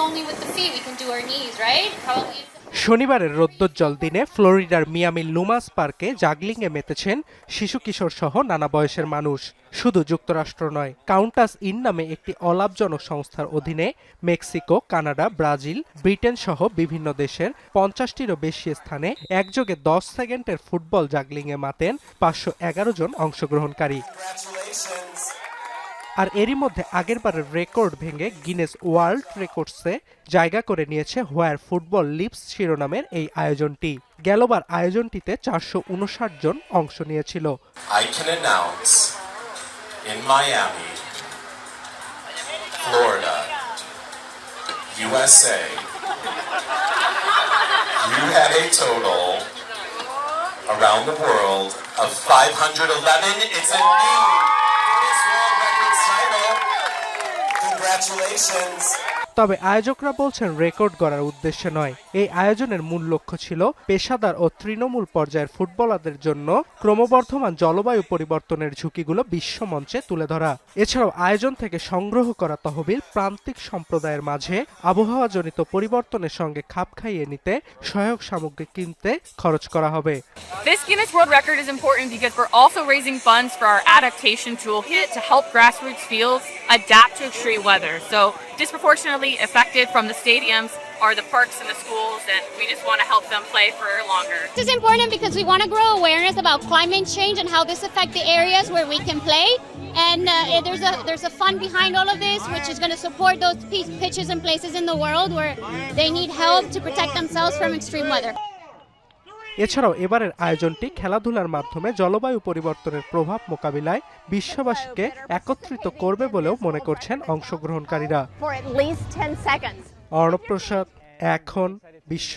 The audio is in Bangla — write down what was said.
only with the feet. We can do our knees, right? Probably. শনিবারের রৌদ্রোজ্জ্বল দিনে ফ্লোরিডার মিয়ামি লুমাস পার্কে জাগলিংয়ে মেতেছেন শিশু কিশোর সহ নানা বয়সের মানুষ। শুধু যুক্তরাষ্ট্র নয়, কাউন্টাস ইন নামে একটি অলাভজনক সংস্থার অধীনে মেক্সিকো, কানাডা, ব্রাজিল, ব্রিটেন সহ বিভিন্ন দেশের 50টিরও বেশি স্থানে একযোগে 10 সেকেন্ডের ফুটবল জাগলিংয়ে মাতেন 511 জন অংশগ্রহণকারী। আর এরই মধ্যে আগেরবারের রেকর্ড ভেঙে গিনেস ওয়ার্ল্ড রেকর্ডসে জায়গা করে নিয়েছে হোয়ার ফুটবল লিভস শিরোনামের এই আয়োজনটি। গেলবার আয়োজনটিতে 459 জন অংশ নিয়েছিল। I can announce in Miami, Florida, USA, you had a total around the world of 511. It's a new Guinness World Records title. Congratulations. তবে আয়োজকরা বলছেন রেকর্ড গড়ার উদ্দেশ্যে নয়, এই আয়োজনের মূল লক্ষ্য ছিল পেশাদার ও তৃণমূল পর্যায়ের ফুটবলারদের জন্য ক্রমবর্ধমান জলবায়ু পরিবর্তনের ঝুঁকিগুলো বিশ্বমঞ্চে তুলে ধরা। এছাড়াও আয়োজন থেকে সংগ্রহ করা তহবিল প্রান্তিক সম্প্রদায়ের মাঝে আবহাওয়াজনিত পরিবর্তনের সঙ্গে খাপ খাইয়ে নিতে সহায়ক সামগ্রী কিনতে খরচ করা হবে। This Guinness World Record is important because we're also raising funds for our adaptation toolkit to help grassroots fields adapt to extreme weather. So disproportionately affected from the stadiums are the parks and the schools, and we just want to help them play for longer. This is important because we want to grow awareness about climate change and how this affects the areas where we can play. And there's a fund behind all of this, which is going to support those pitches and places in the world where they need help to protect themselves from extreme weather. এছাড়াও এবারের আয়োজনটি খেলাধুলার মাধ্যমে জলবায়ু পরিবর্তনের প্রভাব মোকাবিলায় বিশ্ববাসীকে একত্রিত করবে বলেও মনে করছেন অংশগ্রহণকারীরা। অর্ণব প্রসাদ, এখন বিশ্ব।